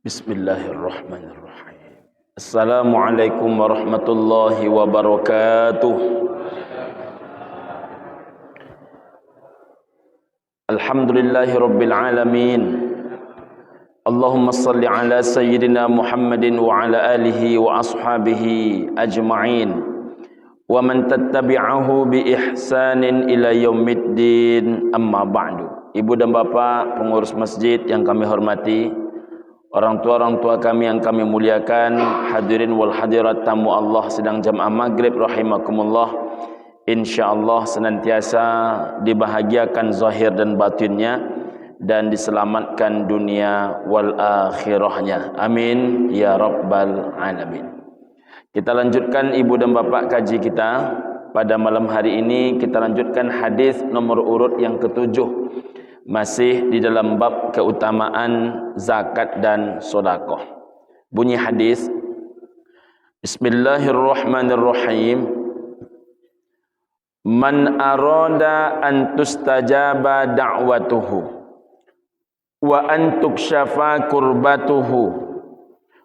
Bismillahirrahmanirrahim. Assalamualaikum warahmatullahi wabarakatuh. Alhamdulillahi rabbil alamin. Allahumma salli ala sayyidina Muhammadin wa ala alihi wa ashabihi ajma'in wa man tattabi'ahu bi ihsanin ila yaumiddin, amma ba'du. Ibu dan bapa pengurus masjid yang kami hormati, orang tua kami yang kami muliakan, hadirin wal hadirat tamu Allah sedang jamaah maghrib rahimakumullah, insyaallah senantiasa dibahagiakan zahir dan batinnya dan diselamatkan dunia wal akhirahnya, amin ya rabbal alamin. Kita lanjutkan ibu dan bapak kaji kita pada malam hari ini. Kita lanjutkan hadis nomor urut yang ketujuh, masih di dalam bab keutamaan zakat dan sedekah. Bunyi hadis, Bismillahirrahmanirrahim. Man arada an tustajaba da'watuhu wa an tukshafa kurbatuhu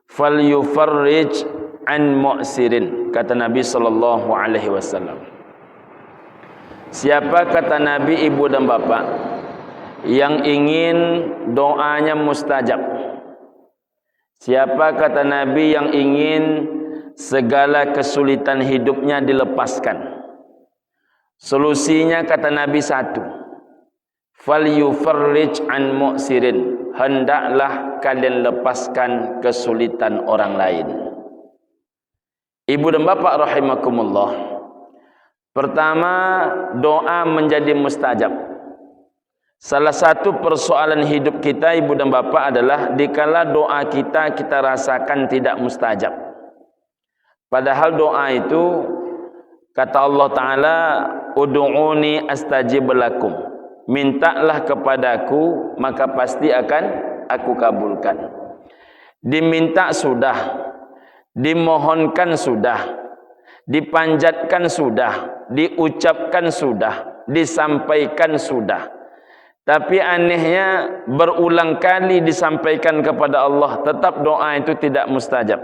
falyufarrij an mu'sirin, kata Nabi sallallahu alaihi wasallam. Siapa, kata Nabi, ibu dan bapak, yang ingin doanya mustajab? Siapa, kata Nabi, yang ingin segala kesulitan hidupnya dilepaskan? Solusinya, kata Nabi, satu. Falyufarrij an mu'sirin, hendaklah kalian lepaskan kesulitan orang lain. Ibu dan bapak rahimakumullah, pertama, doa menjadi mustajab. Salah satu persoalan hidup kita, ibu dan bapak, adalah dikala doa kita rasakan tidak mustajab. Padahal doa itu, kata Allah Ta'ala, Udu'uni astajib lakum, mintalah kepadaku maka pasti akan aku kabulkan. Diminta sudah, dimohonkan sudah, dipanjatkan sudah, diucapkan sudah, disampaikan sudah. Tapi anehnya berulang kali disampaikan kepada Allah, tetap doa itu tidak mustajab.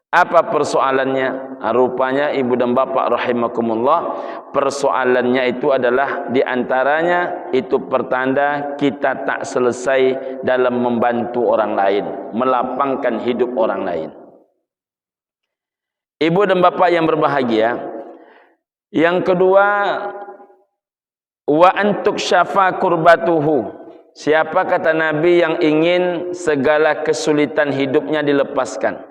Apa persoalannya? Rupanya ibu dan bapak rahimakumullah, persoalannya itu adalah diantaranya itu pertanda kita tak selesai dalam membantu orang lain, melapangkan hidup orang lain. Ibu dan bapak yang berbahagia, yang kedua, wa antuk syafa kurbatuhu. Siapa, kata Nabi, yang ingin segala kesulitan hidupnya dilepaskan?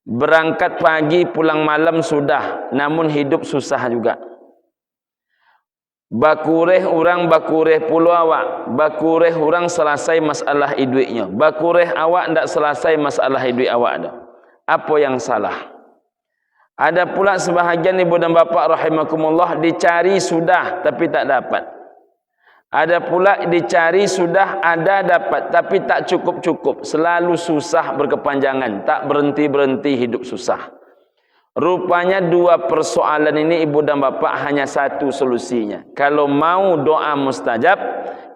Berangkat pagi pulang malam sudah, namun hidup susah juga. Bakureh orang, bakureh puluh awak, bakureh orang selesai masalah hidupnya, bakureh awak ndak selesai masalah hidup awak dah. Apa yang salah? Ada pula sebahagian ibu dan bapak rahimakumullah, dicari sudah tapi tak dapat. Ada pula dicari sudah, ada dapat tapi tak cukup-cukup, selalu susah berkepanjangan, tak berhenti-berhenti hidup susah. Rupanya dua persoalan ini ibu dan bapak hanya satu solusinya. Kalau mau doa mustajab,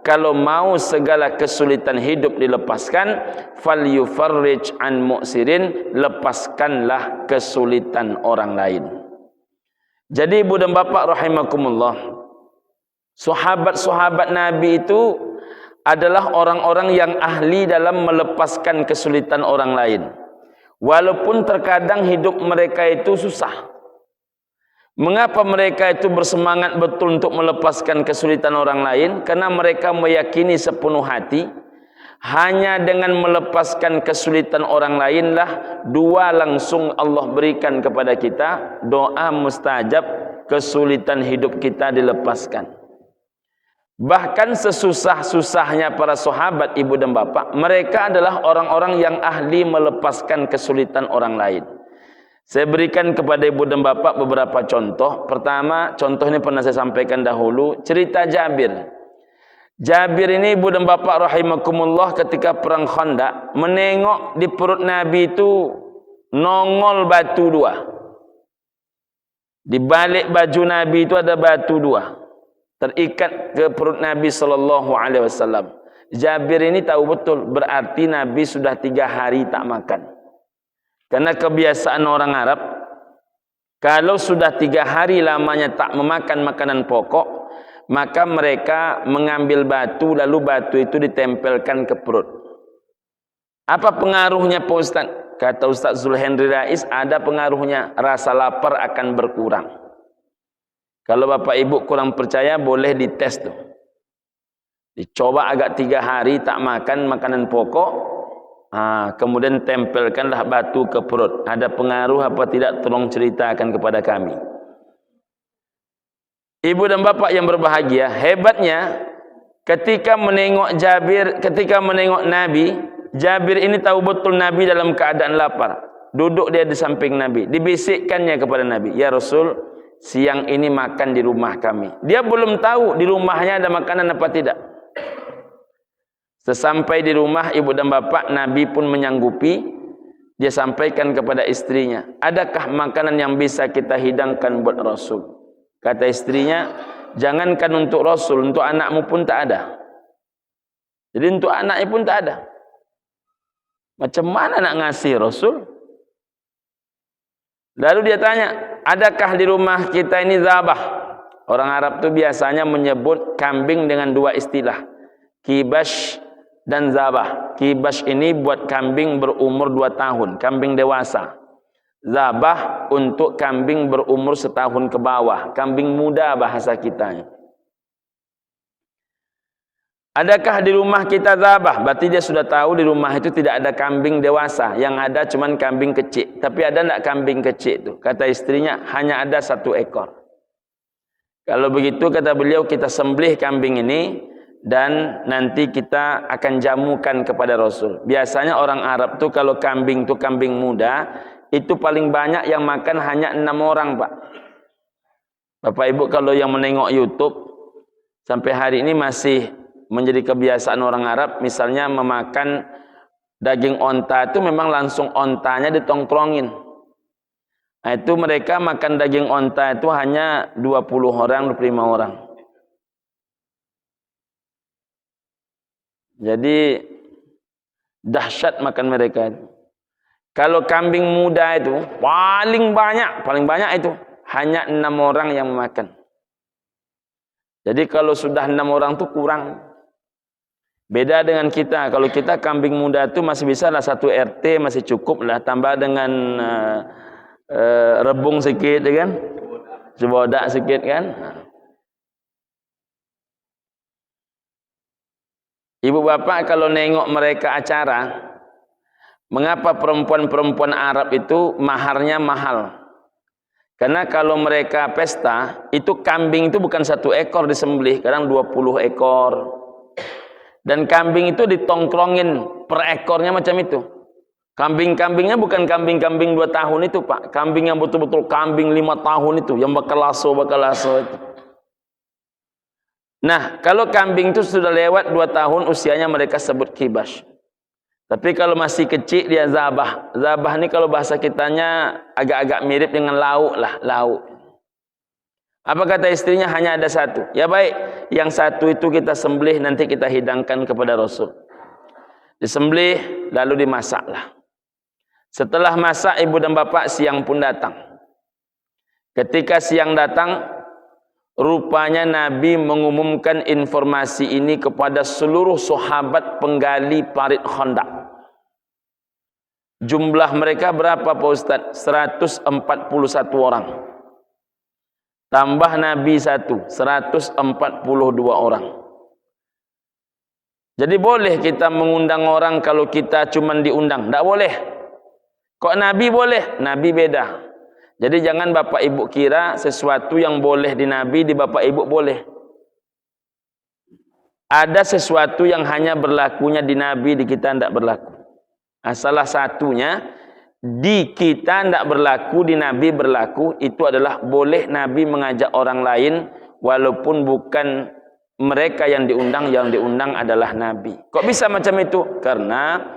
kalau mau segala kesulitan hidup dilepaskan, falyufarrij an mu'sirin, lepaskanlah kesulitan orang lain. Jadi ibu dan bapak rahimakumullah, sahabat-sahabat Nabi itu adalah orang-orang yang ahli dalam melepaskan kesulitan orang lain. Walaupun terkadang hidup mereka itu susah. Mengapa mereka itu bersemangat betul untuk melepaskan kesulitan orang lain? Karena mereka meyakini sepenuh hati, hanya dengan melepaskan kesulitan orang lainlah dua langsung Allah berikan kepada kita, doa mustajab, kesulitan hidup kita dilepaskan. Bahkan sesusah-susahnya para sahabat ibu dan bapak, mereka adalah orang-orang yang ahli melepaskan kesulitan orang lain. Saya berikan kepada ibu dan bapak beberapa contoh. Pertama, contoh ini pernah saya sampaikan dahulu, cerita Jabir. Jabir ini ibu dan bapak rahimakumullah, ketika perang Khandaq, menengok di perut Nabi itu nongol batu dua. Di balik baju Nabi itu ada batu dua, terikat ke perut Nabi sallallahu alaihi wasallam. Jabir ini tahu betul, berarti Nabi sudah 3 hari tak makan. Karena kebiasaan orang Arab, kalau sudah 3 hari lamanya tak memakan makanan pokok, maka mereka mengambil batu, lalu batu itu ditempelkan ke perut. Apa pengaruhnya Pak Ustaz? Kata Ustaz Zulhendri Rais, ada pengaruhnya, rasa lapar akan berkurang. Kalau Bapak Ibu kurang percaya, boleh dites tuh. Dicoba agak 3 hari tak makan makanan pokok, kemudian tempelkanlah batu ke perut. Ada pengaruh apa tidak? Tolong ceritakan kepada kami. Ibu dan bapak yang berbahagia, hebatnya ketika menengok Jabir, ketika menengok Nabi, Jabir ini tahu betul Nabi dalam keadaan lapar. Duduk dia di samping Nabi, dibisikkannya kepada Nabi, "Ya Rasul, siang ini makan di rumah kami." Dia belum tahu di rumahnya ada makanan apa tidak. Sesampai di rumah ibu dan bapak, Nabi pun menyanggupi. Dia sampaikan kepada istrinya, "Adakah makanan yang bisa kita hidangkan buat Rasul?" Kata istrinya, "Jangankan untuk Rasul, untuk anakmu pun tak ada." Jadi untuk anaknya pun tak ada. Macam mana nak ngasih Rasul? Lalu dia tanya, "Adakah di rumah kita ini zabah?" Orang Arab tu biasanya menyebut kambing dengan 2 istilah, kibash dan zabah. Kibash ini buat kambing berumur 2 tahun, kambing dewasa. Zabah untuk kambing berumur 1 tahun ke bawah, kambing muda bahasa kita. Adakah di rumah kita zabah? Berarti dia sudah tahu di rumah itu tidak ada kambing dewasa, yang ada cuma kambing kecil. Tapi ada tak kambing kecil itu? Kata istrinya, hanya ada 1 ekor. Kalau begitu kata beliau, kita sembelih kambing ini dan nanti kita akan jamukan kepada Rasul. Biasanya orang Arab tuh kalau kambing tuh kambing muda, itu paling banyak yang makan hanya 6 orang, Pak. Bapak Ibu kalau yang menengok YouTube sampai hari ini masih menjadi kebiasaan orang Arab, misalnya memakan daging onta itu memang langsung ontanya ditongkrongin. Nah, itu mereka makan daging onta itu hanya 20 orang, 25 orang. Jadi dahsyat makan mereka itu. Kalau kambing muda itu paling banyak itu hanya 6 orang yang memakan. Jadi kalau sudah 6 orang itu kurang. Beda dengan kita, kalau kita kambing muda itu masih bisa lah 1 RT masih cukup lah, tambah dengan rebung sikit kan, sebodak sikit kan. Ibu bapak kalau nengok mereka acara, mengapa perempuan-perempuan Arab itu maharnya mahal? Karena kalau mereka pesta, itu kambing itu bukan 1 ekor disembelih, kadang 20 ekor. Dan kambing itu ditongkrongin per ekornya macam itu. Kambing-kambingnya bukan kambing-kambing 2 tahun itu, Pak. Kambing yang betul-betul kambing 5 tahun itu, yang bakal laso itu. Nah, kalau kambing itu sudah lewat 2 tahun usianya, mereka sebut kibash. Tapi kalau masih kecil dia zabah. Zabah ini kalau bahasa kitanya agak-agak mirip dengan lauk lah, lauk. Apa kata istrinya? Hanya ada 1. Ya baik, yang 1 itu kita sembelih, nanti kita hidangkan kepada Rasul. Disembelih lalu dimasaklah. Setelah masak, ibu dan bapak, siang pun datang. Ketika siang datang, rupanya Nabi mengumumkan informasi ini kepada seluruh sahabat penggali parit Khandaq. Jumlah mereka berapa Pak Ustaz? 141 orang. Tambah Nabi 1, 142 orang. Jadi boleh kita mengundang orang kalau kita cuma diundang? Tak boleh. Kok Nabi boleh? Nabi beda. Jadi jangan bapak ibu kira sesuatu yang boleh di Nabi, di bapak ibu boleh. Ada sesuatu yang hanya berlakunya di Nabi, di kita tidak berlaku. Nah, salah satunya di kita tidak berlaku, di Nabi berlaku. Itu adalah boleh Nabi mengajak orang lain walaupun bukan mereka yang diundang adalah Nabi. Kok bisa macam itu? Karena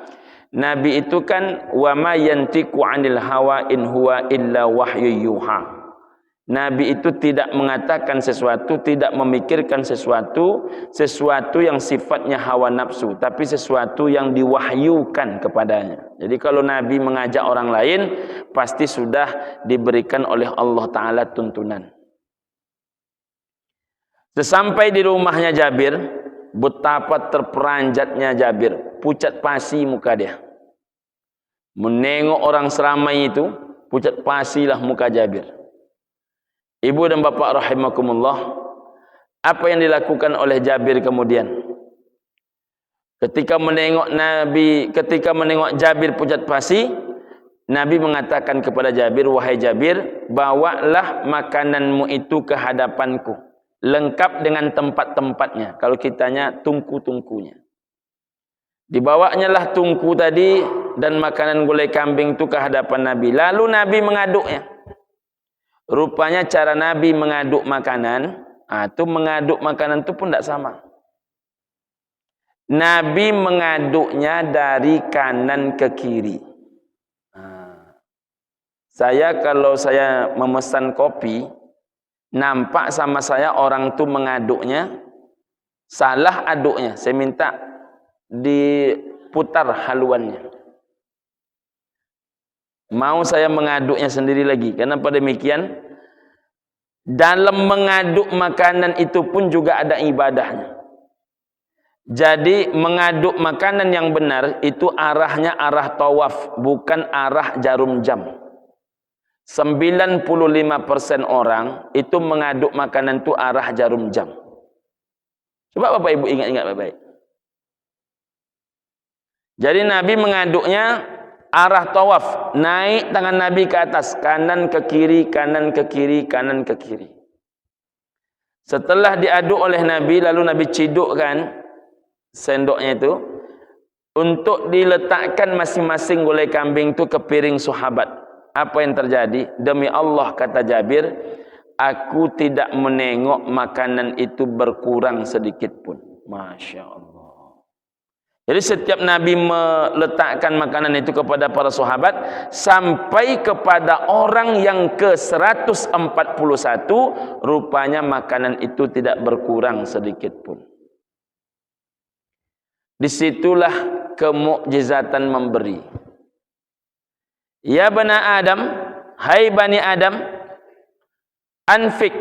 Nabi itu kan wa ma yantiqu 'anil hawa in huwa illa wahyu yuha. Nabi itu tidak mengatakan sesuatu, tidak memikirkan sesuatu yang sifatnya hawa nafsu, tapi sesuatu yang diwahyukan kepadanya. Jadi kalau Nabi mengajak orang lain, pasti sudah diberikan oleh Allah Ta'ala tuntunan. Sesampai di rumahnya Jabir, betapa terperanjatnya Jabir, pucat pasi muka dia. Menengok orang seramai itu, pucat pasilah muka Jabir. Ibu dan bapak rahimakumullah, apa yang dilakukan oleh Jabir kemudian? Ketika menengok Jabir pucat pasi, Nabi mengatakan kepada Jabir, wahai Jabir, bawalah makananmu itu ke hadapanku, lengkap dengan tempat-tempatnya. Kalau kitanya tungku-tungkunya. Dibawanya lah tungku tadi dan makanan gulai kambing itu ke hadapan Nabi. Lalu Nabi mengaduknya. Rupanya cara Nabi mengaduk makanan, itu mengaduk makanan itu pun tidak sama. Nabi mengaduknya dari kanan ke kiri. Kalau saya memesan kopi, nampak sama saya orang itu mengaduknya, salah aduknya. Saya minta diputar haluannya. Mau saya mengaduknya sendiri lagi. Kenapa demikian? Dalam mengaduk makanan itu pun juga ada ibadahnya. Jadi mengaduk makanan yang benar itu arahnya arah tawaf, bukan arah jarum jam. 95% orang itu mengaduk makanan itu arah jarum jam. Coba Bapak Ibu ingat-ingat baik-baik. Jadi Nabi mengaduknya arah tawaf, naik tangan Nabi ke atas, kanan ke kiri, kanan ke kiri, kanan ke kiri. Setelah diaduk oleh Nabi, lalu Nabi cidukkan sendoknya itu untuk diletakkan masing-masing gulai kambing itu ke piring sahabat. Apa yang terjadi? Demi Allah, kata Jabir, aku tidak menengok makanan itu berkurang sedikit pun. Masya Allah. Jadi setiap Nabi meletakkan makanan itu kepada para sahabat, sampai kepada orang yang ke-141, rupanya makanan itu tidak berkurang sedikit pun. Disitulah kemukjizatan memberi. Ya bani Adam, hai bani Adam, anfik,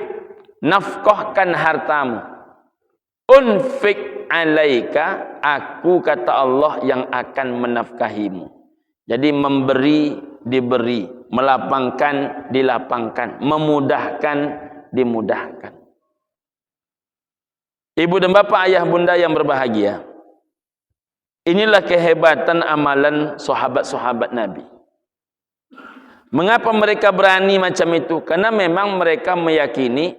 nafkahkan hartamu. Unfik alaika, aku kata Allah yang akan menafkahimu. Jadi memberi, diberi, melapangkan, dilapangkan, memudahkan, dimudahkan. Ibu dan bapak, ayah bunda yang berbahagia, inilah kehebatan amalan sahabat-sahabat Nabi. Mengapa mereka berani macam itu? Karena memang mereka meyakini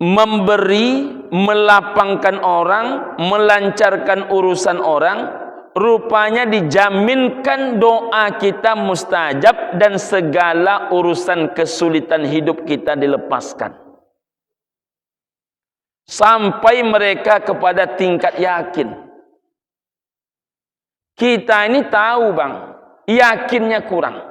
memberi, melapangkan orang, melancarkan urusan orang, rupanya dijaminkan doa kita mustajab dan segala urusan kesulitan hidup kita dilepaskan. Sampai mereka kepada tingkat yakin. Kita ini tahu bang, yakinnya kurang.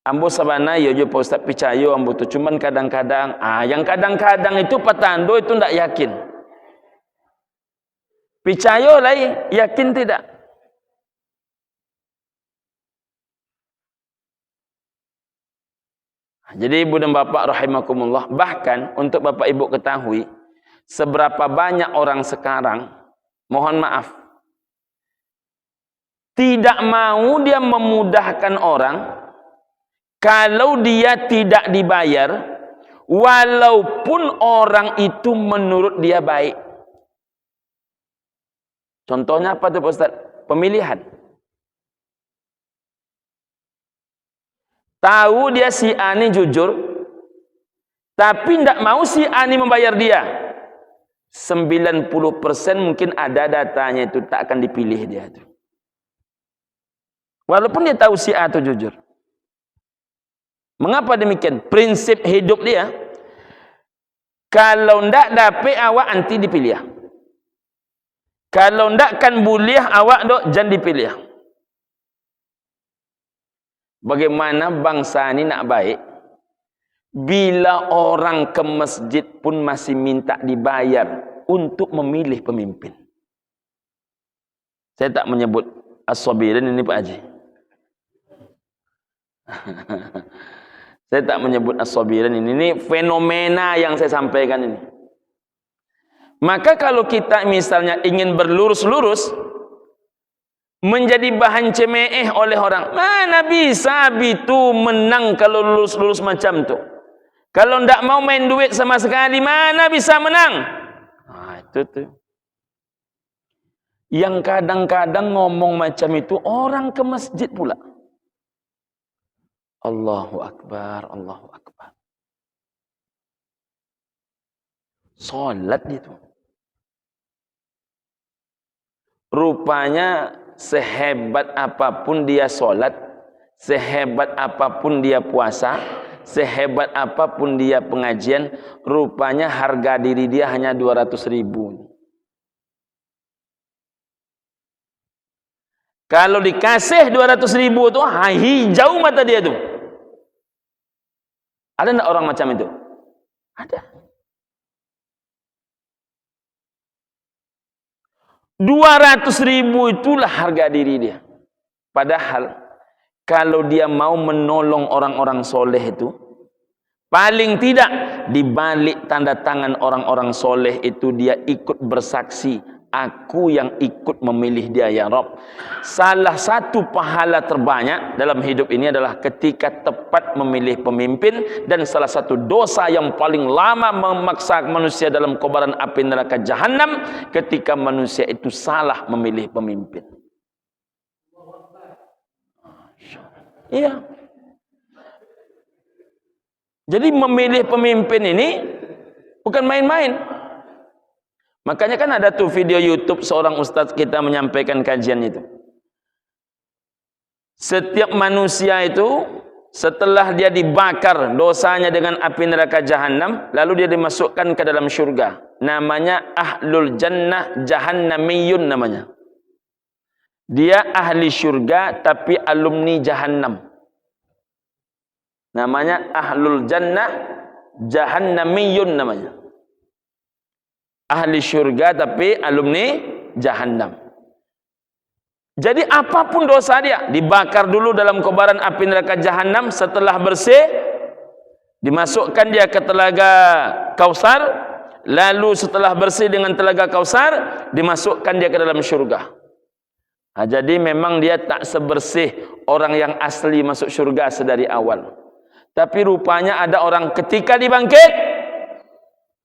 Ambo sabana yo Pak Ustaz percaya ambo tu cuman kadang-kadang, yang kadang-kadang itu patando itu ndak yakin. Percaya lah, yakin tidak. Jadi ibu dan bapak rahimakumullah, bahkan untuk bapak ibu ketahui, seberapa banyak orang sekarang, mohon maaf, tidak mau dia memudahkan orang kalau dia tidak dibayar, walaupun orang itu menurut dia baik. Contohnya apa tuh Pak Ustaz? Pemilihan. Tahu dia si A ini jujur, tapi tidak mau si A ini membayar dia. 90% mungkin ada datanya itu tak akan dipilih dia itu. Walaupun dia tahu si A itu jujur. Mengapa demikian? Prinsip hidup dia, kalau ndak dapat awak anti dipilih. Kalau ndak kan boleh awak dok jangan dipilih. Bagaimana bangsa ini nak baik? Bila orang ke masjid pun masih minta dibayar untuk memilih pemimpin. Saya tak menyebut as-sabirin ini Pak Haji. Saya tak menyebut as-sabirin ini fenomena yang saya sampaikan ini. Maka kalau kita misalnya ingin berlurus-lurus, menjadi bahan cemeh oleh orang, mana bisa itu menang kalau lurus-lurus macam tu. Kalau ndak mau main duit sama sekali, mana bisa menang? Nah, itu tuh. Yang kadang-kadang ngomong macam itu orang ke masjid pula. Allahu Akbar, Allahu Akbar. Salat itu. Rupanya sehebat apapun dia salat, sehebat apapun dia puasa, sehebat apapun dia pengajian, rupanya harga diri dia hanya 200.000. Kalau dikasih 200.000 tu, hijau mata dia tu. Ada enggak orang macam itu? Ada. 200.000 itulah harga diri dia. Padahal kalau dia mau menolong orang-orang soleh itu, paling tidak di balik tanda tangan orang-orang soleh itu dia ikut bersaksi, aku yang ikut memilih dia ya Rabb. Salah satu pahala terbanyak dalam hidup ini adalah ketika tepat memilih pemimpin, dan salah satu dosa yang paling lama memaksa manusia dalam kobaran api neraka jahanam ketika manusia itu salah memilih pemimpin. Iya. Jadi memilih pemimpin ini bukan main-main. Makanya kan ada tuh video YouTube seorang ustadz kita menyampaikan kajian itu. Setiap manusia itu setelah dia dibakar dosanya dengan api neraka jahanam, lalu dia dimasukkan ke dalam syurga. Namanya ahlul jannah jahannamiyun namanya. Dia ahli syurga tapi alumni jahannam. Namanya ahlul jannah jahannamiyun namanya. Ahli syurga tapi alumni jahannam. Jadi apapun dosa dia, dibakar dulu dalam kobaran api neraka jahanam, setelah bersih dimasukkan dia ke telaga Kausar, lalu setelah bersih dengan telaga Kausar dimasukkan dia ke dalam syurga. Nah, jadi memang dia tak sebersih orang yang asli masuk syurga sedari awal. Tapi rupanya ada orang ketika dibangkit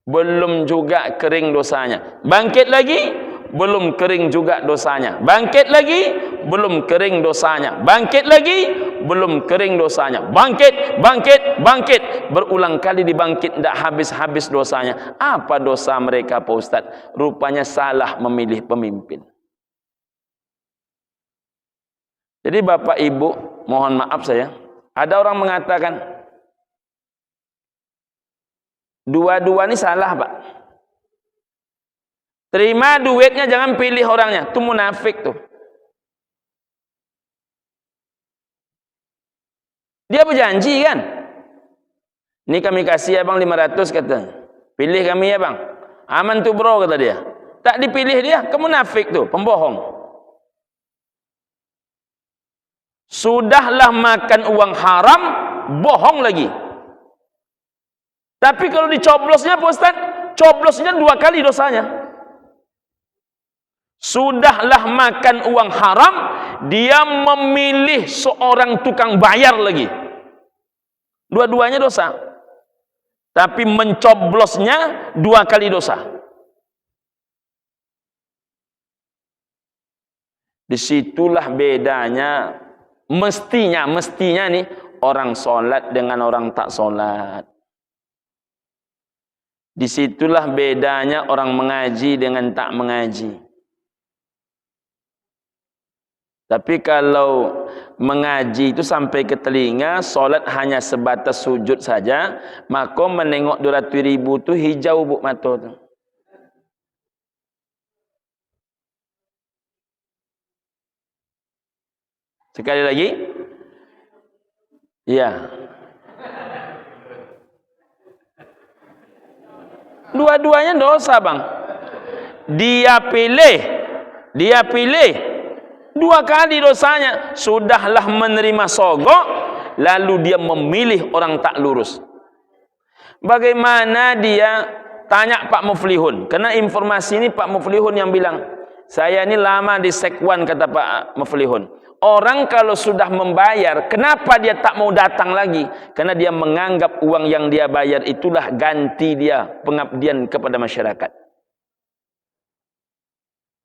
belum juga kering dosanya. Bangkit lagi, belum kering juga dosanya. Bangkit lagi, belum kering dosanya. Bangkit lagi, belum kering dosanya. Bangkit, bangkit, bangkit. Berulang kali dibangkit, tidak habis-habis dosanya. Apa dosa mereka Pak Ustaz? Rupanya salah memilih pemimpin. Jadi Bapak Ibu, mohon maaf saya, ada orang mengatakan dua-dua ini salah Pak. Terima duitnya, jangan pilih orangnya. Itu munafik tuh. Dia berjanji kan, ini kami kasih ya bang 500 katanya, pilih kami ya bang, aman tuh bro kata dia. Tak dipilih dia, kemunafik tuh, pembohong. Sudahlah makan uang haram, bohong lagi. Tapi kalau dicoblosnya Pak Ustaz, coblosnya 2 kali dosanya. Sudahlah makan uang haram, dia memilih seorang tukang bayar lagi. Dua-duanya dosa. Tapi mencoblosnya 2 kali dosa. Disitulah bedanya. Mestinya nih orang sholat dengan orang tak sholat. Disitulah bedanya orang mengaji dengan tak mengaji. Tapi kalau mengaji itu sampai ke telinga, sholat hanya sebatas sujud saja, maka menengok 200.000 itu hijau buk mata tu. Sekali lagi, ya. Dua-duanya dosa, Bang. Dia pilih 2 kali dosanya. Sudahlah menerima sogok, lalu dia memilih orang tak lurus. Bagaimana dia tanya Pak Muflihun? Karena informasi ini Pak Muflihun yang bilang. Saya ini lama di Sekwan, kata Pak Muflihun. Orang kalau sudah membayar, kenapa dia tak mau datang lagi? Karena dia menganggap uang yang dia bayar itulah ganti dia pengabdian kepada masyarakat.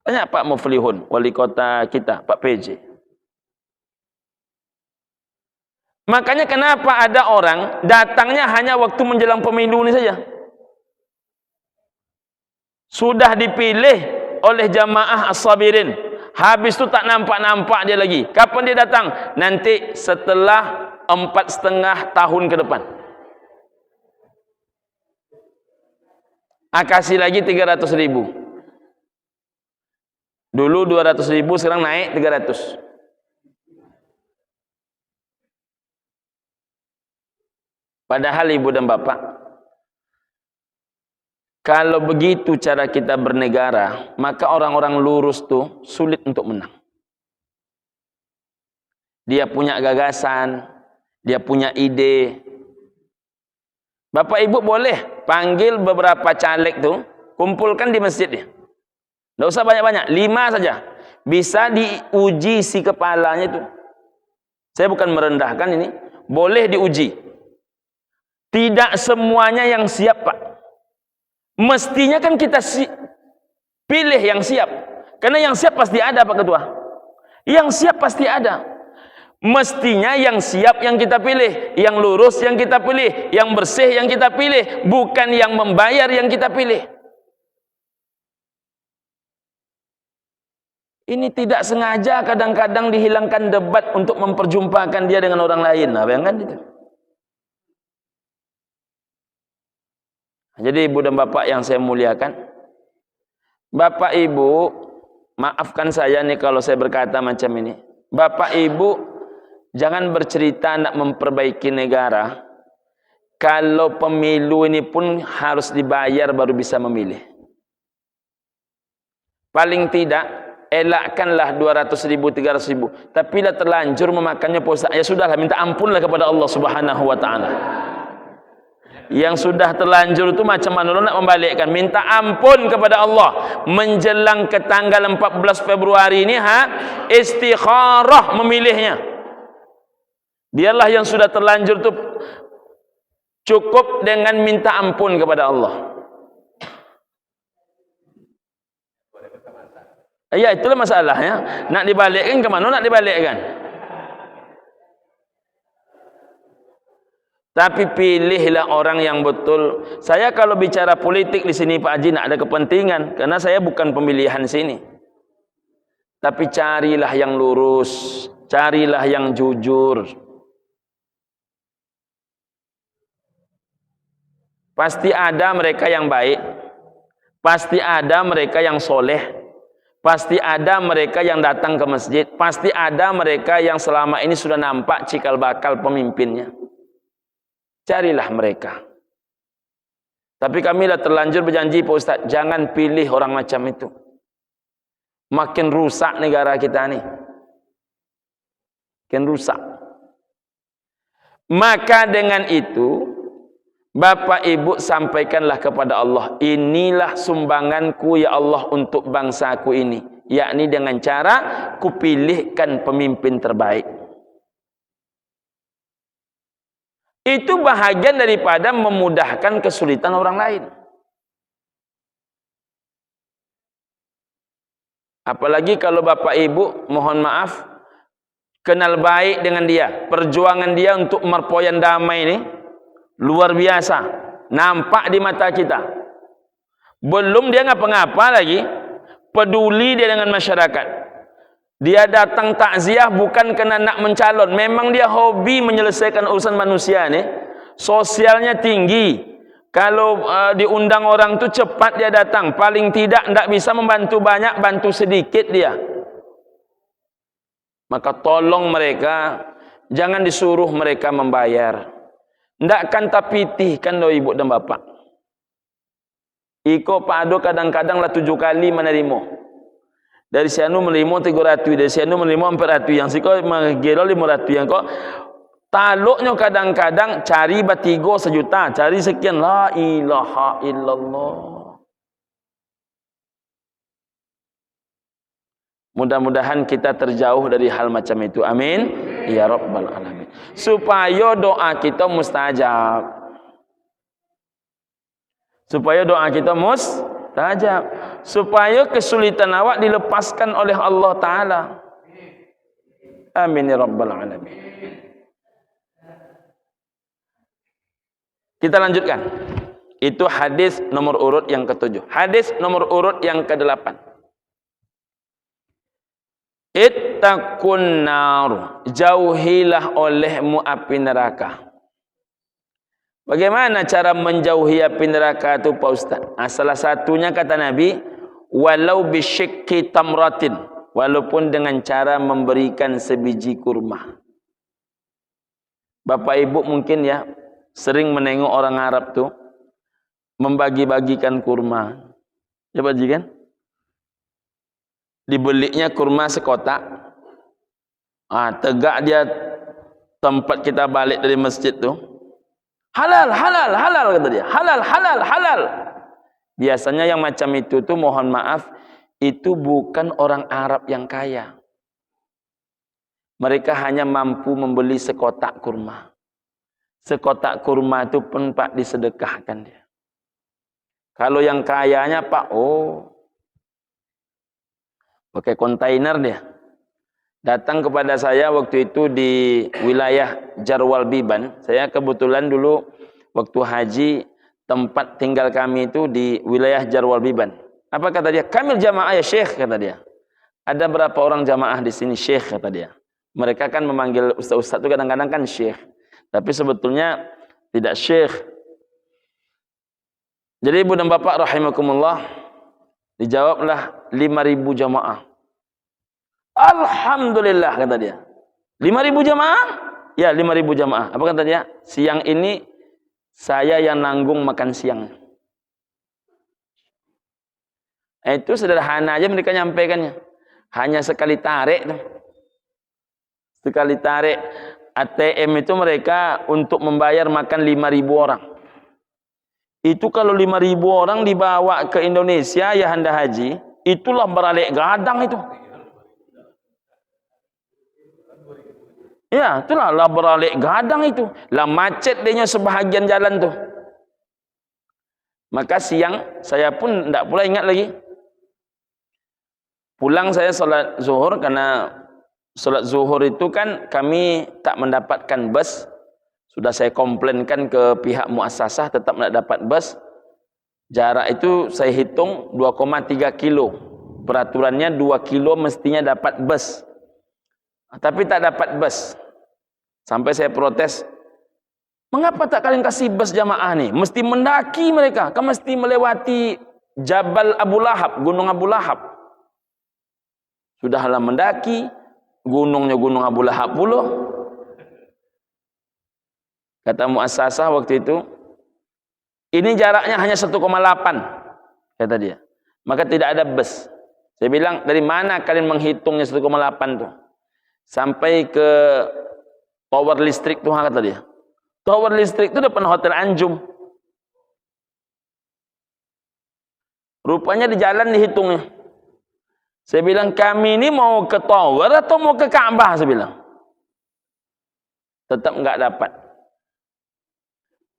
Tanya Pak Muflihun, wali kota kita, Pak PJ. Makanya kenapa ada orang datangnya hanya waktu menjelang pemilu ini saja. Sudah dipilih oleh jamaah as-sabirin. Habis itu tak nampak-nampak dia lagi. Kapan dia datang? Nanti setelah 4,5 tahun ke depan. Kasih lagi 300.000. Dulu 200.000, sekarang naik 300. Padahal ibu dan bapak, kalau begitu cara kita bernegara, maka orang-orang lurus tuh sulit untuk menang. Dia punya gagasan, dia punya ide. Bapak ibu boleh panggil beberapa caleg tuh, kumpulkan di masjid. Nggak usah banyak-banyak, 5 saja. Bisa diuji si kepalanya itu. Saya bukan merendahkan ini, boleh diuji. Tidak semuanya yang siap, Pak. Mestinya kan kita pilih yang siap. Karena yang siap pasti ada, Pak Ketua. Yang siap pasti ada. Mestinya yang siap yang kita pilih, yang lurus yang kita pilih, yang bersih yang kita pilih, bukan yang membayar yang kita pilih. Ini tidak sengaja kadang-kadang dihilangkan debat untuk memperjumpakan dia dengan orang lain. Nah, bayangkan itu. Jadi ibu dan bapak yang saya muliakan, bapak ibu, maafkan saya nih kalau saya berkata macam ini. Bapak ibu jangan bercerita nak memperbaiki negara kalau pemilu ini pun harus dibayar baru bisa memilih. Paling tidak elakkanlah 200.000, 300.000. Tapi lah terlanjur memakannya puasa, ya sudahlah, minta ampunlah kepada Allah Subhanahu wa taala. Yang sudah terlanjur itu macam mana nak membalikkan? Minta ampun kepada Allah. Menjelang ke tanggal 14 Februari ini, istikharah memilihnya. Biarlah yang sudah terlanjur itu cukup dengan minta ampun kepada Allah. Ya, itulah masalahnya. Nak dibalikkan ke mana nak dibalikkan? Tapi pilihlah orang yang betul. Saya kalau bicara politik di sini Pak Haji, nak ada kepentingan, karena saya bukan pemilihan sini. Tapi carilah yang lurus, carilah yang jujur. Pasti ada mereka yang baik, pasti ada mereka yang soleh, pasti ada mereka yang datang ke masjid, pasti ada mereka yang selama ini sudah nampak cikal bakal pemimpinnya. Carilah mereka. Tapi kami dah terlanjur berjanji Pak Ustaz, jangan pilih orang macam itu. Makin rusak negara kita ni. Makin rusak. Maka dengan itu, Bapak Ibu sampaikanlah kepada Allah, inilah sumbanganku ya Allah untuk bangsaku ini. Yakni dengan cara kupilihkan pemimpin terbaik. Itu bahagian daripada memudahkan kesulitan orang lain. Apalagi kalau Bapak Ibu, mohon maaf, kenal baik dengan dia. Perjuangan dia untuk merpoyan damai ini luar biasa. Nampak di mata kita. Belum dia ngapa-ngapa lagi, peduli dia dengan masyarakat. Dia datang takziah bukan kerana nak mencalon, memang dia hobi menyelesaikan urusan manusia ni. Sosialnya tinggi. Kalau diundang orang tu cepat dia datang, paling tidak tidak bisa membantu banyak, bantu sedikit dia. Maka tolong mereka, jangan disuruh mereka membayar. Tidak akan tak pitihkan do ibu dan bapak. Iko Pak Ado kadang-kadang lah 7 kali menerima. Dari sianu menerima 300, dari sianu menerima 400, yang siko menggelo 500, yang kok taluknya kadang-kadang cari batigo 1 juta, cari sekian, la ilaha illallah. Mudah-mudahan kita terjauh dari hal macam itu. Amin. Ya Rabbal Alamin. Supaya doa kita mustajab. Supaya doa kita mustajab. Supaya kesulitan awak dilepaskan oleh Allah Ta'ala. Amin ya Rabbal Alamin. Kita lanjutkan. Itu hadis nomor urut yang ke-7. Hadis nomor urut yang ke-8. Ittaqun nar, jauhilah olehmu api neraka. Bagaimana cara menjauhi api neraka itu Pak Ustaz? Nah, salah satunya kata Nabi, walau bisyikki tamratin, walaupun dengan cara memberikan sebiji kurma. Bapak Ibu mungkin ya sering menengok orang Arab tuh membagi-bagikan kurma. Coba kan? Dibelinya kurma sekotak. Tegak dia tempat kita balik dari masjid tu. Halal, halal, halal kata dia. Halal, halal, halal. Biasanya yang macam itu tuh mohon maaf, itu bukan orang Arab yang kaya. Mereka hanya mampu membeli sekotak kurma. Sekotak kurma itu pun Pak disedekahkan dia. Kalau yang kayanya Pak, pakai kontainer dia. Datang kepada saya waktu itu di wilayah Jarwal Biban. Saya kebetulan dulu waktu haji tempat tinggal kami itu di wilayah Jarwal Biban. Apa kata dia? Kamil jamaah ya Syekh kata dia. Ada berapa orang jamaah di sini Syekh kata dia. Mereka kan memanggil ustaz-ustaz itu kadang-kadang kan Syekh. Tapi sebetulnya tidak Syekh. Jadi Ibu dan Bapak rahimakumullah, dijawablah 5.000 jamaah. Alhamdulillah kata dia. 5.000 jamaah? Ya 5.000 jamaah. Apa kata dia? Siang ini saya yang nanggung makan siang. Itu sederhana aja mereka nyampaikannya. Hanya sekali tarik. Sekali tarik ATM itu mereka untuk membayar makan 5.000 orang. Itu kalau 5.000 orang dibawa ke Indonesia ya Anda haji, itulah beralik gadang itu. Ya, itulah lah beralik gadang itu. Lah macet dia sebahagian jalan tuh. Maka siang saya pun tidak pula ingat lagi. Pulang saya salat zuhur karena salat zuhur itu kan kami tak mendapatkan bus. Sudah saya komplainkan ke pihak muassasah tetap tidak dapat bus. Jarak itu saya hitung 2,3 kilo. Peraturannya 2 kilo mestinya dapat bus. Tapi tak dapat bus. Sampai saya protes. Mengapa tak kalian kasih bus jamaah nih? Mesti mendaki mereka. Kan mesti melewati Jabal Abu Lahab, Gunung Abu Lahab. Sudahlah mendaki. Gunungnya Gunung Abu Lahab pula. Kata muassasah waktu itu, ini jaraknya hanya 1,8 kata dia. Maka tidak ada bus. Saya bilang, dari mana kalian menghitungnya 1,8 tuh? Sampai ke tower listrik tuh kata dia. Tower listrik itu depan Hotel Anjum. Rupanya di jalan dihitungnya. Saya bilang, kami ini mau ke tower atau mau ke Ka'bah? Saya bilang. Tetap enggak dapat.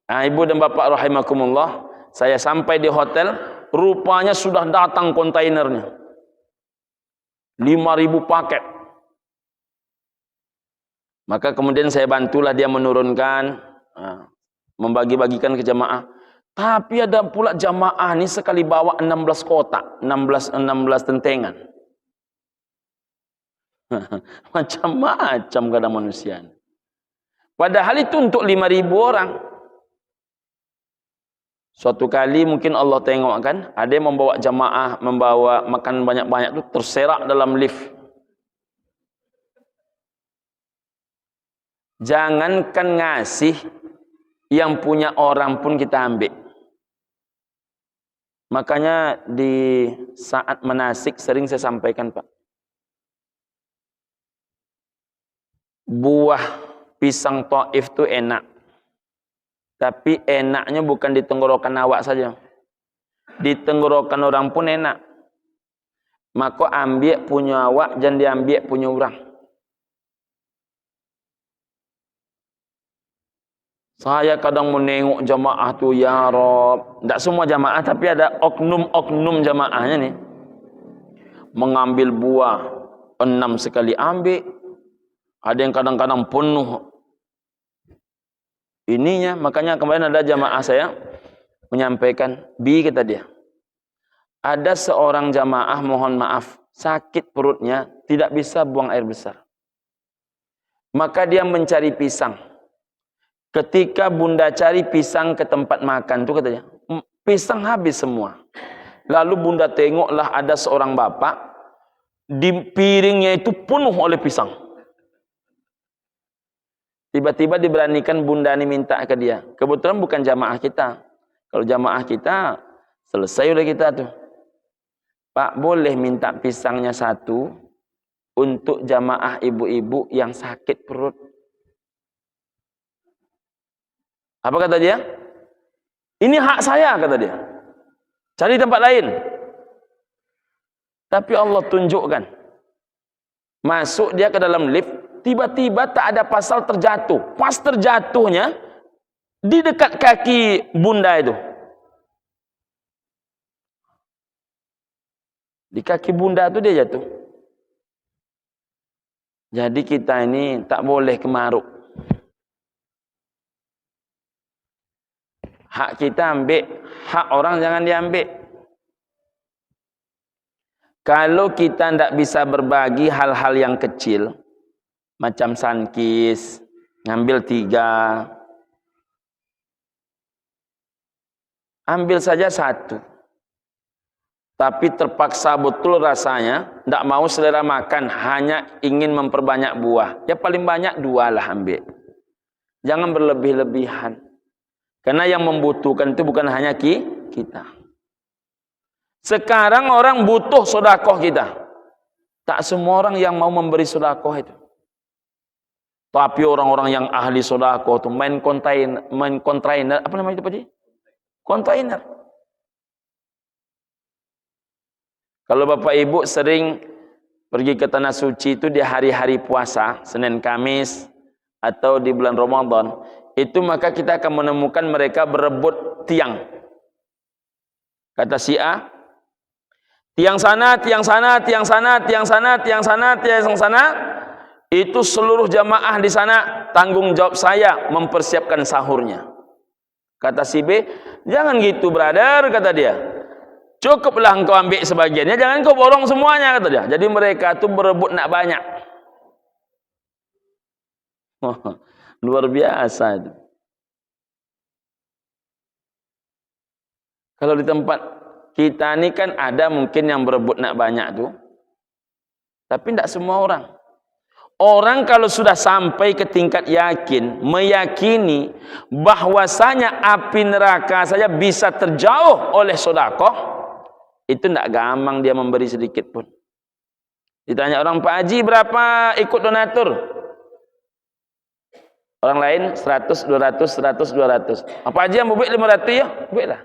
Nah, Ibu dan Bapak rahimakumullah, saya sampai di hotel, rupanya sudah datang kontainernya. 5.000 paket. Maka kemudian saya bantulah dia menurunkan, membagi-bagikan ke jamaah. Tapi ada pula jamaah ini sekali bawa 16 kotak, 16 tentengan. Macam-macam kadang manusia. Padahal itu untuk 5.000 orang. Suatu kali mungkin Allah tengok kan, ada yang membawa jamaah, membawa makan banyak-banyak itu terserak dalam lift. Jangankan ngasih, yang punya orang pun kita ambil. Makanya di saat manasik sering saya sampaikan, Pak. Buah pisang Taif itu enak. Tapi enaknya bukan di tenggorokan awak saja. Di tenggorokan orang pun enak. Maka ambil punya awak, jangan diambil punya orang. Saya kadang menengok jamaah tu, ya Rob. Tak semua jamaah, tapi ada oknum-oknum jamaahnya nih. Mengambil buah, 6 sekali ambil. Ada yang kadang-kadang penuh ininya. Makanya kemarin ada jamaah saya menyampaikan, kata dia, ada seorang jamaah, mohon maaf, sakit perutnya, tidak bisa buang air besar. Maka dia mencari pisang. Ketika bunda cari pisang ke tempat makan, tuh katanya, pisang habis semua. Lalu bunda tengoklah ada seorang bapak, di piringnya itu penuh oleh pisang. Tiba-tiba diberanikan bunda ini minta ke dia. Kebetulan bukan jamaah kita. Kalau jamaah kita, selesai udah kita tuh. Pak, boleh minta pisangnya 1 untuk jamaah ibu-ibu yang sakit perut. Apa kata dia? Ini hak saya, kata dia. Cari tempat lain. Tapi Allah tunjukkan. Masuk dia ke dalam lift, tiba-tiba tak ada pasal terjatuh. Pas terjatuhnya, di dekat kaki bunda itu. Di kaki bunda itu dia jatuh. Jadi kita ini tak boleh kemaruk. Hak kita ambil, hak orang jangan diambil. Kalau kita tidak bisa berbagi hal-hal yang kecil, macam sankis, ngambil 3, ambil saja 1. Tapi terpaksa betul rasanya, tidak mau selera makan, hanya ingin memperbanyak buah. Ya paling banyak 2 lah ambil. Jangan berlebih-lebihan. Karena yang membutuhkan itu bukan hanya kita. Sekarang orang butuh sedekah kita. Tak semua orang yang mau memberi sedekah itu. Tapi orang-orang yang ahli sedekah itu main kontainer, apa namanya itu Pak Ji? Kontainer. Kalau Bapak Ibu sering pergi ke tanah suci itu di hari-hari puasa, Senin Kamis atau di bulan Ramadan, itu maka kita akan menemukan mereka berebut tiang. Kata si A, tiang sana, tiang sana, tiang sana, tiang sana, tiang sana, tiang sana, itu seluruh jamaah di sana, tanggung jawab saya mempersiapkan sahurnya. Kata si B, jangan gitu brother, kata dia. Cukuplah engkau ambil sebagiannya, jangan kau borong semuanya, kata dia. Jadi mereka tuh berebut nak banyak. Luar biasa itu. Kalau di tempat kita ini kan ada mungkin yang berebut nak banyak tuh. Tapi tidak semua orang. Orang kalau sudah sampai ke tingkat yakin, meyakini bahwasanya api neraka saja bisa terjauh oleh sedekah, itu tidak gampang dia memberi sedikit pun. Ditanya orang, Pak Haji berapa ikut donatur? Orang lain 100, 200, 100, 200. Apa Haji yang buat 500 ya? Buatlah.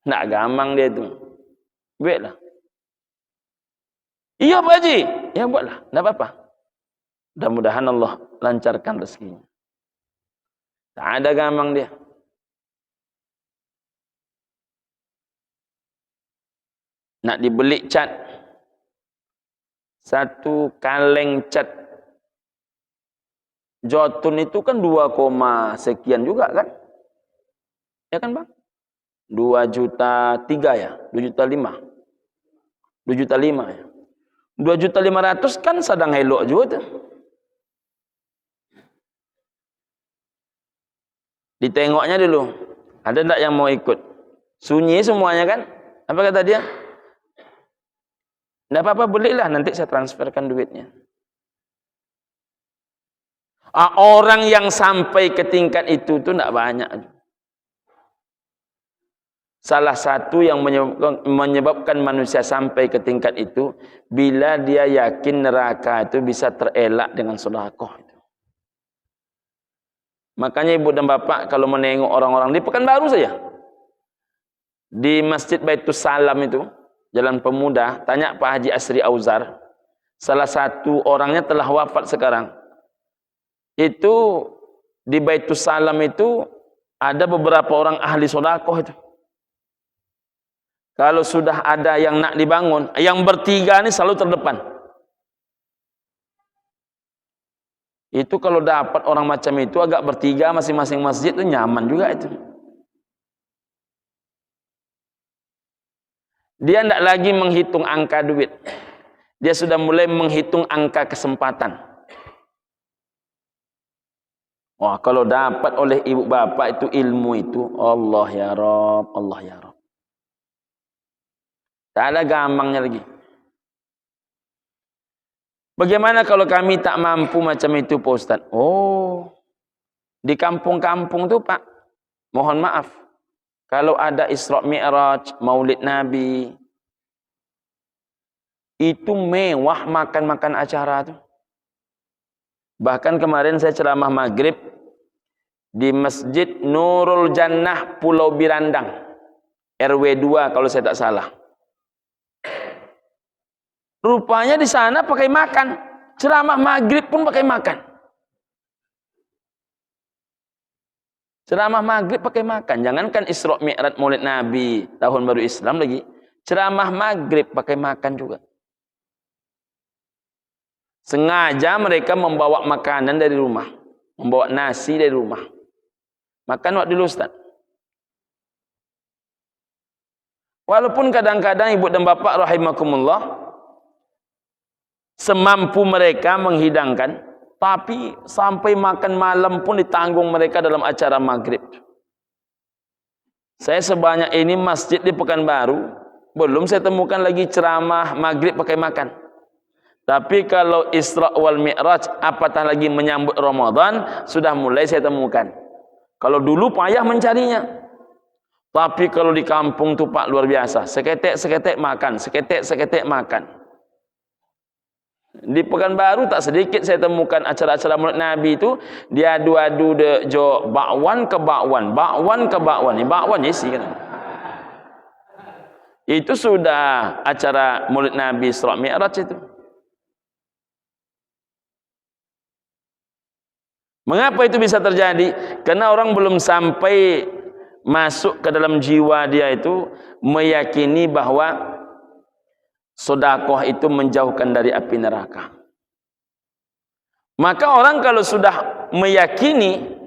Tidak gampang dia itu. Buatlah. Iya Pak Haji. Ya buatlah. Tidak apa-apa. Mudah-mudahan Allah lancarkan rezekinya. Tak ada gampang dia. Nak dibeli cat. 1 kaleng cat Jotun itu kan 2, sekian juga kan? Ya kan Bang? 2,3 juta ya? 2,5 juta. 2,5 juta ya? 2,5 juta kan sedang elok juga tuh. Ditengoknya dulu. Ada tak yang mau ikut? Sunyi semuanya kan? Apa kata dia? Tidak apa-apa, belilah, nanti saya transferkan duitnya. Orang yang sampai ke tingkat itu tuh tidak banyak. Salah satu yang menyebabkan manusia sampai ke tingkat itu, bila dia yakin neraka itu bisa terelak dengan sedekah. Makanya ibu dan bapak kalau menengok orang-orang di Pekanbaru saja, di Masjid Baitus Salam itu, Jalan Pemuda, tanya Pak Haji Asri Auzar, salah satu orangnya telah wafat sekarang. Itu di Baitus Salam itu ada beberapa orang ahli sedekah itu. Kalau sudah ada yang nak dibangun, yang bertiga ini selalu terdepan. Itu kalau dapat orang macam itu agak bertiga masing-masing masjid itu nyaman juga itu. Dia tidak lagi menghitung angka duit. Dia sudah mulai menghitung angka kesempatan. Wah, kalau dapat oleh ibu bapak itu ilmu itu, Allah ya Rabb, Allah ya Rabb. Tak ada gampangnya lagi. Bagaimana kalau kami tak mampu macam itu Pak Ustaz? Oh, di kampung-kampung tu Pak, mohon maaf, kalau ada Isra Mi'raj, Maulid Nabi, itu mewah makan-makan acara tu. Bahkan kemarin saya ceramah maghrib di Masjid Nurul Jannah Pulau Birandang, RW 2 kalau saya tak salah. Rupanya di sana pakai makan. Ceramah maghrib pun pakai makan. Ceramah maghrib pakai makan. Jangankan Isra Mi'raj Maulid Nabi, tahun baru Islam lagi. Ceramah maghrib pakai makan juga. Sengaja mereka membawa makanan dari rumah. Membawa nasi dari rumah. Makan waktu dulu Ustaz. Walaupun kadang-kadang ibu dan bapak rahimakumullah, semampu mereka menghidangkan, tapi sampai makan malam pun ditanggung mereka dalam acara maghrib. Saya sebanyak ini masjid di Pekanbaru, belum saya temukan lagi ceramah maghrib pakai makan. Tapi kalau Isra wal Mi'raj, apatah lagi menyambut Ramadan, sudah mulai saya temukan. Kalau dulu payah mencarinya. Tapi kalau di kampung tu Pak luar biasa. Seketek-seketek makan, seketek-seketek makan. Di Pekanbaru tak sedikit saya temukan acara-acara Maulid Nabi itu, dia adu-adu jo bakwan ke bakwan, bakwan ke bakwan. Ni bakwan ni sih kan. Itu sudah acara Maulid Nabi Isra Mi'raj itu. Mengapa itu bisa terjadi? Karena orang belum sampai masuk ke dalam jiwa dia itu meyakini bahwa sedekah itu menjauhkan dari api neraka. Maka orang kalau sudah meyakini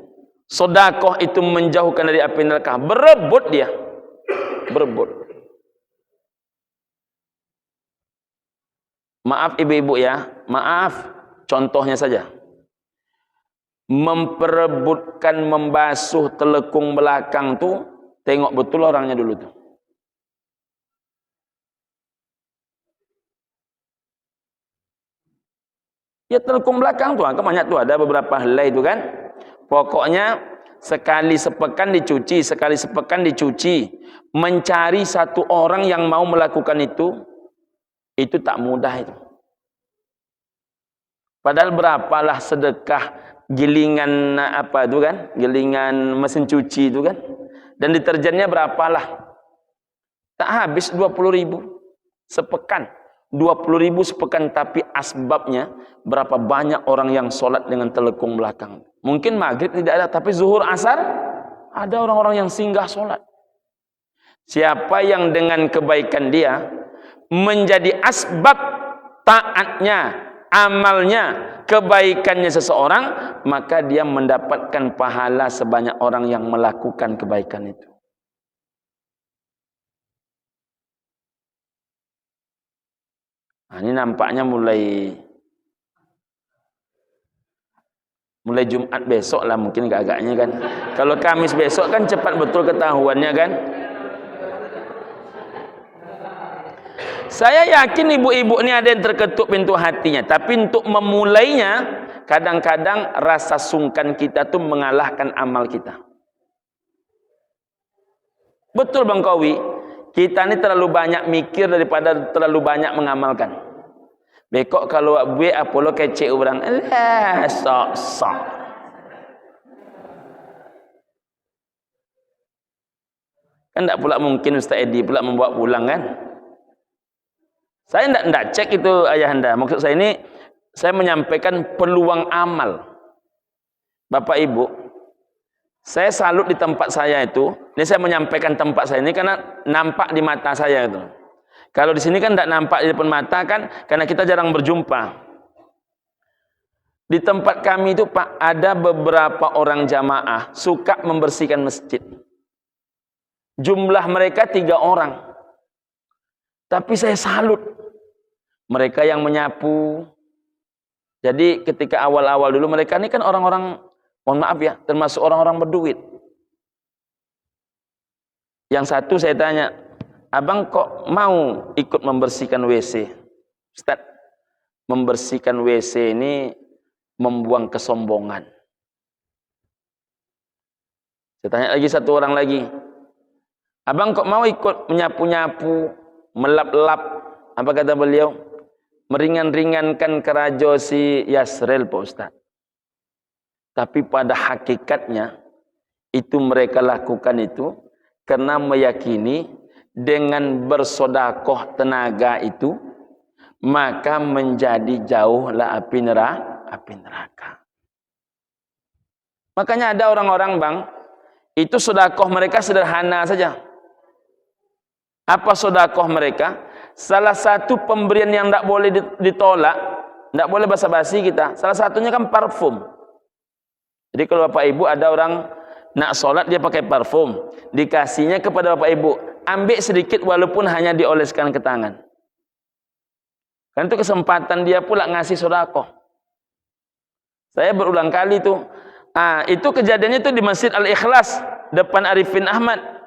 sedekah itu menjauhkan dari api neraka, berebut dia. Berebut. Maaf ibu-ibu ya, maaf, contohnya saja. Memperebutkan membasuh telekung belakang tu, tengok betul orangnya dulu tu. Ya telekung belakang tu, banyak tu ada beberapa helai tu kan. Pokoknya sekali sepekan dicuci, sekali sepekan dicuci. Mencari satu orang yang mau melakukan itu tak mudah itu. Padahal berapalah sedekah gilingan apa tu kan, gilingan mesin cuci tu kan. Dan deterjennya berapalah. Tak habis 20.000 sepekan. 20.000 sepekan, tapi asbabnya berapa banyak orang yang sholat dengan telekung belakang. Mungkin maghrib tidak ada, tapi zuhur asar ada orang-orang yang singgah sholat. Siapa yang dengan kebaikan dia menjadi asbab taatnya, amalnya, kebaikannya seseorang, maka dia mendapatkan pahala sebanyak orang yang melakukan kebaikan itu. Nah, ini nampaknya mulai Jumat besok lah mungkin agak-agaknya kan. Kalau Kamis besok kan cepat betul ketahuannya kan. Saya yakin ibu-ibu ini ada yang terketuk pintu hatinya. Tapi untuk memulainya, kadang-kadang rasa sungkan kita tuh mengalahkan amal kita. Betul Bang Kowi, kita ini terlalu banyak mikir daripada terlalu banyak mengamalkan. Bekok kalau gue Apollo kecek orang, sok. Kan tak pula mungkin Ustaz Edi pula membawa pulang kan? Saya tidak cek itu ayahanda. Maksud saya ini, saya menyampaikan peluang amal. Bapak Ibu, saya salut di tempat saya itu. Ini saya menyampaikan tempat saya ini karena nampak di mata saya itu. Kalau di sini kan tidak nampak di depan mata kan, karena kita jarang berjumpa. Di tempat kami itu Pak, ada beberapa orang jamaah suka membersihkan masjid. Jumlah mereka 3 orang. Tapi saya salut. Mereka yang menyapu. Jadi ketika awal-awal dulu mereka ini kan orang-orang, mohon maaf ya, termasuk orang-orang berduit. Yang satu saya tanya, abang kok mau ikut membersihkan WC? Ustaz, membersihkan WC ini membuang kesombongan. Saya tanya lagi satu orang lagi, abang kok mau ikut menyapu-nyapu, melap-lap, apa kata beliau? Meringan-ringankan kerajo si Yasrel Pak Ustaz. Tapi pada hakikatnya, itu mereka lakukan itu karena meyakini dengan bersodakoh tenaga itu, maka menjadi jauhlah api neraka. Makanya ada orang-orang Bang, itu sodakoh mereka sederhana saja. Apa sodakoh mereka? Salah satu pemberian yang tidak boleh ditolak, tidak boleh basa-basi kita. Salah satunya kan parfum. Jadi kalau Bapak Ibu ada orang nak sholat dia pakai parfum, dikasihnya kepada Bapak Ibu, ambil sedikit walaupun hanya dioleskan ke tangan. Kan itu kesempatan dia pula ngasih sodakoh. Saya berulang kali tuh. Itu kejadiannya itu di Masjid Al-Ikhlas depan Arifin Ahmad.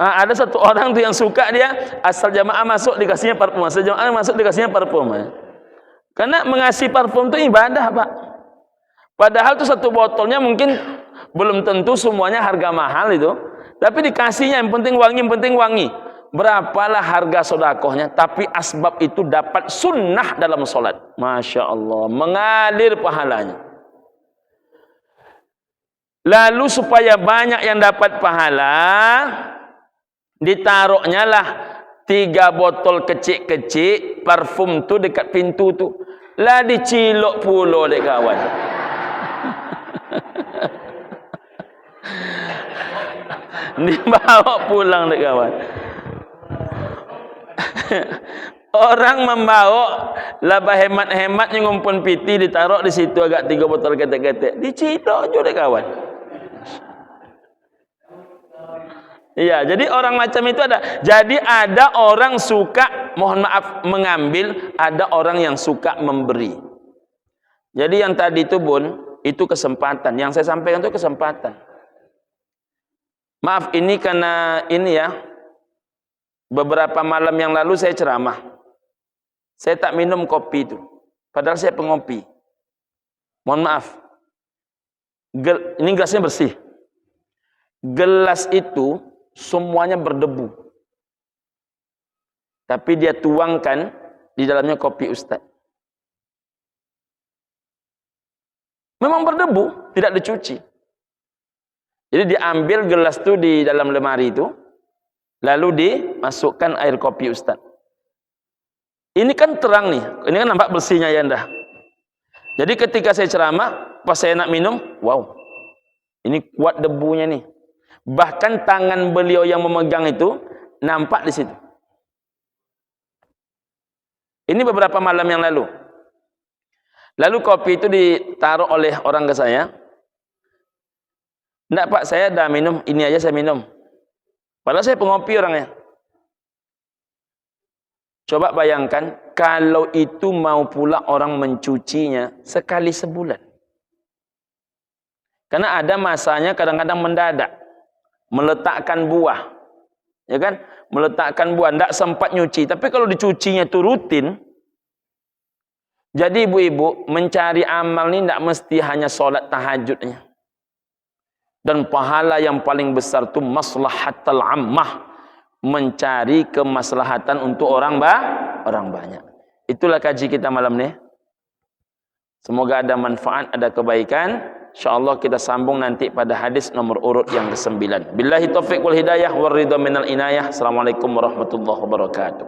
Ada satu orang tuh yang suka dia asal jamaah masuk dikasihnya parfum, asal jamaah masuk dikasihnya parfum. Karena mengasih parfum itu ibadah Pak. Padahal tuh satu botolnya mungkin belum tentu semuanya harga mahal itu, tapi dikasihnya yang penting wangi. Berapalah harga sodakohnya, tapi asbab itu dapat sunnah dalam sholat. Masya Allah, mengalir pahalanya. Lalu supaya banyak yang dapat pahala, ditaruhnya lah 3 botol kecil-kecil parfum tu dekat pintu tu. Lah dicilok pula dek kawan. Dibawa pulang dek kawan. Orang membawa laba hemat-hemat ngumpul piti ditaruh di situ agak 3 botol ketek-ketek. Dicilok je dek kawan. Iya, jadi orang macam itu ada. Jadi ada orang suka, mohon maaf, mengambil, ada orang yang suka memberi. Jadi yang tadi itu Bun, itu kesempatan. Yang saya sampaikan itu kesempatan. Maaf, ini karena ini ya, beberapa malam yang lalu saya ceramah. Saya tak minum kopi itu. Padahal saya pengopi. Mohon maaf. Ini gelasnya bersih. Gelas itu semuanya berdebu. Tapi dia tuangkan di dalamnya kopi Ustaz. Memang berdebu, tidak dicuci. Jadi diambil gelas itu di dalam lemari itu, lalu dimasukkan air kopi Ustaz. Ini kan terang nih, ini kan nampak bersihnya ya anda. Jadi ketika saya ceramah, pas saya nak minum, wow, ini kuat debunya nih. Bahkan tangan beliau yang memegang itu nampak di situ. Ini beberapa malam yang lalu. Lalu kopi itu ditaruh oleh orang ke saya. Enggak Pak, saya dah minum, ini aja saya minum. Padahal saya pengopi orangnya. Coba bayangkan kalau itu mau pula orang mencucinya sekali sebulan. Karena ada masanya kadang-kadang mendadak. Meletakkan buah, ya kan? Meletakkan buah, tidak sempat nyuci. Tapi kalau dicucinya itu rutin, jadi ibu-ibu mencari amal ini tidak mesti hanya sholat tahajudnya. Dan pahala yang paling besar itu maslahatul ammah, mencari kemaslahatan untuk orang banyak. Itulah kaji kita malam ini. Semoga ada manfaat, ada kebaikan. InsyaAllah kita sambung nanti pada hadis nomor urut yang ke-9. Billahi taufiq wal hidayah wal ridha minal inayah. Assalamualaikum warahmatullahi wabarakatuh.